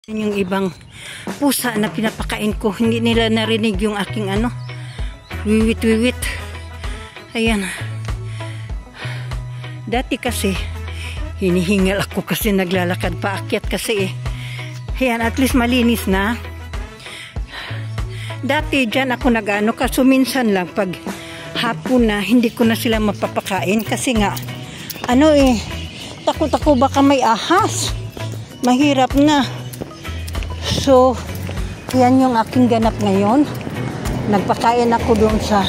Yung ibang pusa na pinapakain ko, hindi nila narinig yung aking wiwit-wiwit. Ayan. Dati kasi, hinihingal ako kasi naglalakad paakyat kasi eh. Ayan, at least malinis na. Dati dyan ako nag-ano, kaso minsan lang pag hapon na, hindi ko na sila mapapakain kasi nga, takot ako baka may ahas. Mahirap na. So, yan yung aking ganap ngayon. Nagpakain ako doon sa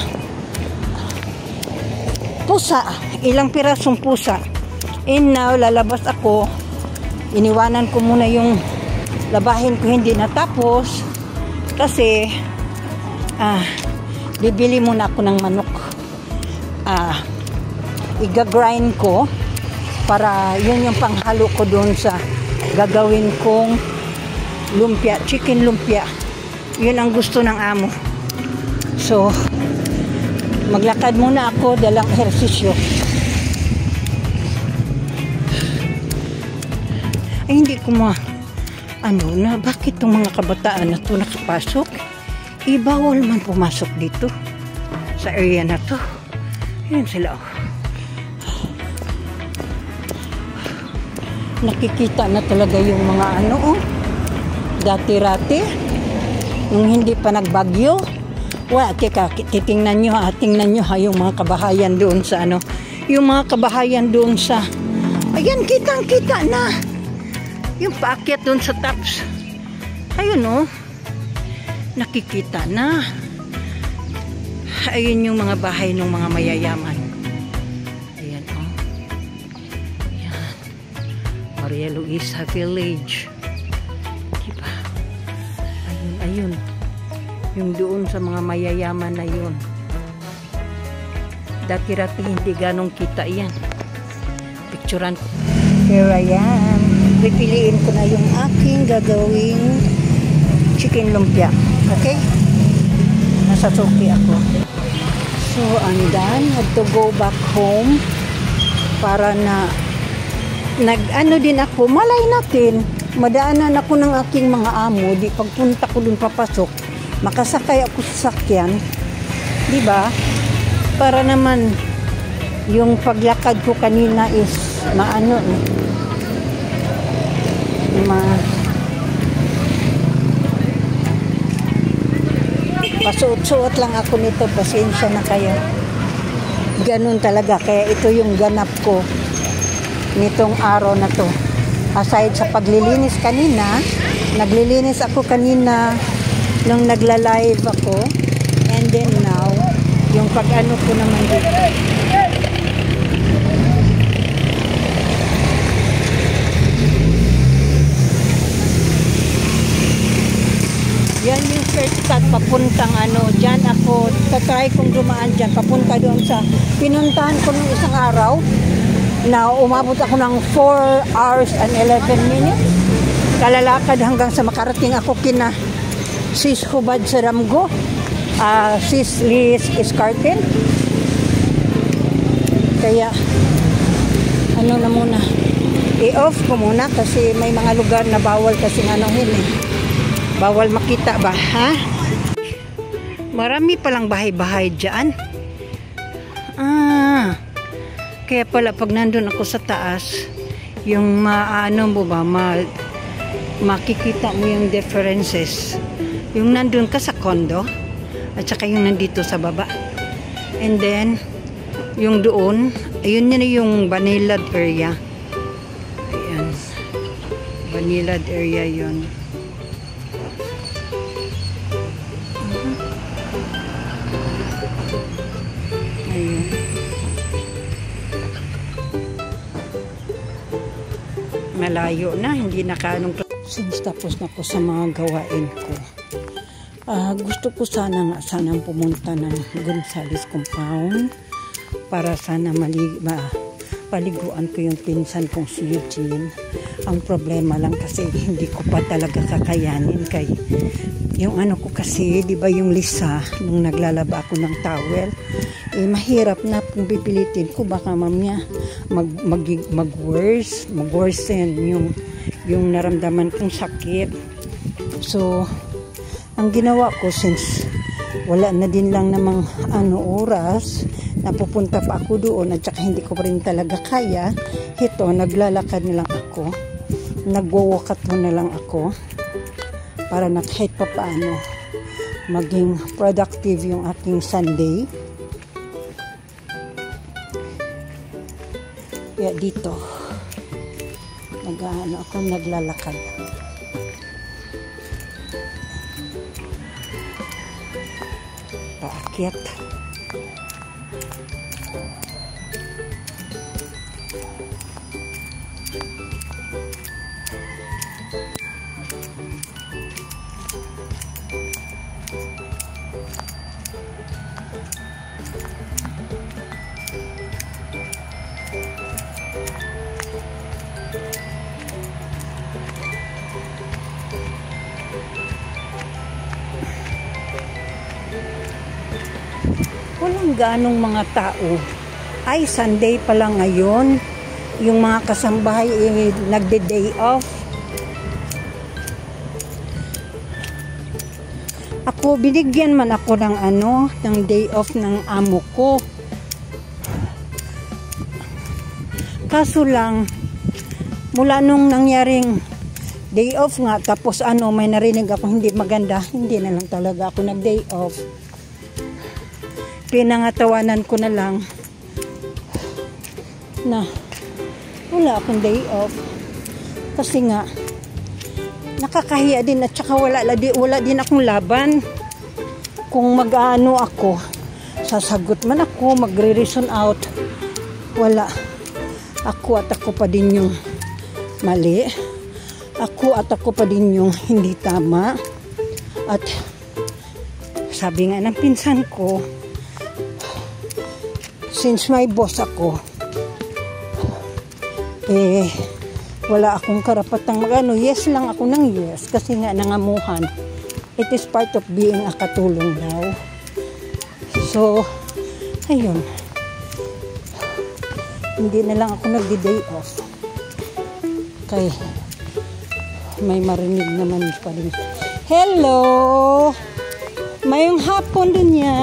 pusa. Ilang pirasong pusa. And now, lalabas ako. Iniwanan ko muna yung labahin ko hindi natapos. Kasi, bibili muna ako ng manok. Iga-grind ko para yun yung panghalo ko doon sa gagawin kong lumpia, chicken lumpia. Yun ang gusto ng amo. So, maglakad muna ako, dalang ehersisyo. Ay, hindi ko bakit itong mga kabataan na ito nakapasok? Bawal man pumasok dito sa area na to. Yan sila. Nakikita na talaga yung mga dati-rati nung hindi pa nagbagyo. Titingnan nyo yung mga kabahayan doon sa yung mga kabahayan doon sa ayan, kitang-kita na yung paakyat doon sa tops. Ayun nakikita na. Ayun yung mga bahay ng mga mayayaman. Ayan Ayan. Maria Luisa Village. Diba? Ayun. Yung doon sa mga mayayaman na yun. Dati-rati hindi ganong kita yan. Picturean ko. Here I am. Pipiliin ko na yung aking gagawing chicken lumpia. Okay? Nasa suki ako. So, I'm done. Had to go back home para na din ako. Malay natin. Madaanan ako ng aking mga amo. Di pagpunta ko dun papasok, makasakay ako sa sakyan. Diba? Para naman yung paglakad ko kanina is pasuot-suot lang ako nito. Pasensya na kayo. Ganun talaga. Kaya ito yung ganap ko nitong araw na to. Aside sa paglilinis kanina, naglilinis ako kanina nung nagla-live ako, and then now yung pag-ano ko naman dito. Yan yung shortcut papuntang dyan ako tatry kong dumaan dyan papunta doon sa pinuntahan ko nung isang araw na umabot ako ng 4 hours and 11 minutes kalalakad hanggang sa makarating ako kina Sis Hubad sa Ramgo, Sis Liz Iscarten. Kaya na muna, i-off ko muna kasi may mga lugar na bawal kasi bawal makita ba, ha? Marami palang bahay-bahay dyan. Kaya pala pag nandun ako sa taas, yung makikita mo yung differences. Yung nandun ka sa condo, at saka yung nandito sa baba. And then, yung doon, ayun na yung Banilad area. Ayan. Banilad area yun. Ayun. Malayo na, hindi nakaanong. Since tapos na ko sa mga gawain ko, gusto ko sanang pumunta ng Gonzales Compound para sana paliguan ko yung pinsan kong si Eugene. Ang problema lang kasi hindi ko pa talaga kakayanin kay yung ko kasi, di ba yung Lisa, nung naglalaba ako ng towel, mahirap na kung pipilitin ko, baka mamaya mag-worsen yung yung naramdaman kong sakit. So, ang ginawa ko, since wala na din lang namang oras, napupunta pa ako doon at saka hindi ko pa rin talaga kaya, ito, naglalakad na lang ako, nagwo-walkathon na lang ako para na kahit pa paano maging productive yung aking Sunday. Kaya dito ako naglalakad. Paakyat. Walang ganong mga tao. Ay, Sunday pa lang ngayon. Yung mga kasambahay nagde-day off. Ako, binigyan man ako ng ng day off ng amo ko. Kaso lang, mula nung nangyaring day off nga, tapos may narinig ako hindi maganda, hindi na lang talaga ako nag-day off. Pinangatawanan ko na lang na wala akong day off kasi nga nakakahiya din at saka wala din akong laban. Kung ako, sasagot man ako, magre-reason out, wala. Ako pa din yung mali, ako pa din yung hindi tama. At sabi nga ng pinsan ko, since may boss ako, wala akong karapatang yes lang ako ng yes kasi nga nangamuhan. It is part of being a katulong daw. So, ayun. Hindi na lang ako nagdi-day off. Kaya, may marinig naman pa rin. Hello! Mayong hapon din niya.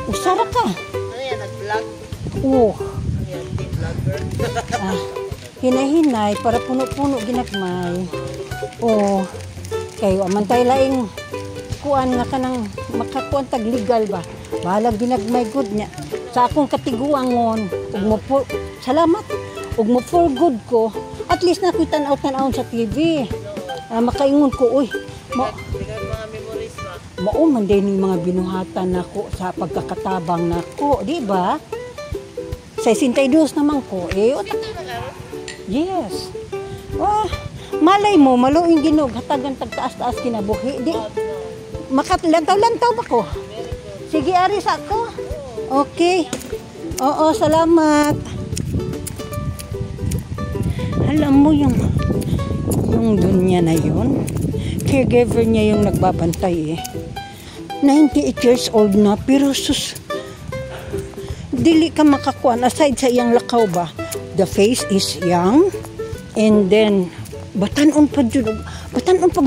Usara ka. Ano yan, nag-vlog? Oo. Ano yan, di vlogger? Hinay-hinay, para puno-puno ginagmay. Oo. Kayo, amantay laing kuan nga ka ng makakuan tag-legal ba? Bahala ginagmay good niya. Sa akong katiguangon, salamat. Ug mo for good ko, at least nakita na out sa TV. Makaingon ko, uy, mga memories ba? Mauman din yung mga binuhatan nako sa pagkakatabang nako, di ba? 62 naman ko. Yes. Malay mo, maluing ginog, hatagan tagtaas-taas kinabuhi. Di, lantaw-lantaw ba ko? Sige, aris ako. Okay. Oo, salamat. Alam mo yung dunya na yun, caregiver niya yung nagbabantay 98 years old na, pero sus, dili ka makakuan aside sa iyang lakaw ba, the face is young, and then batanon pag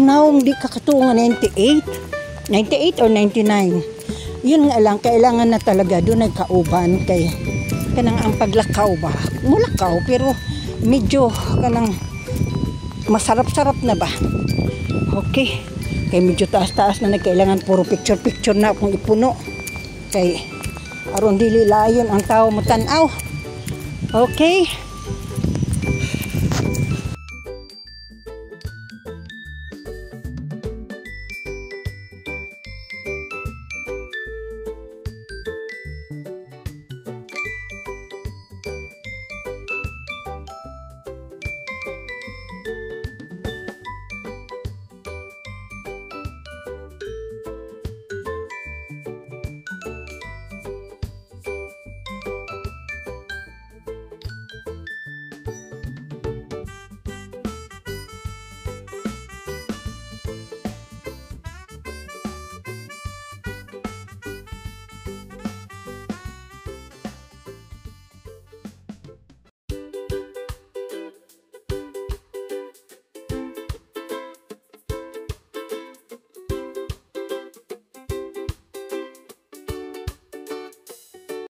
nawong di kakatuwa 98 or 99. Yun nga lang, kailangan na talaga doon ay kauban kay kanang ang paglakaw ba, mulakaw pero medyo kanang masarap-sarap na ba. Okay. Kay medyo taas-taas na nagkailangan puro picture-picture na akong ipuno. Kay aron dili layon ang tao mo tan-aw. Okay.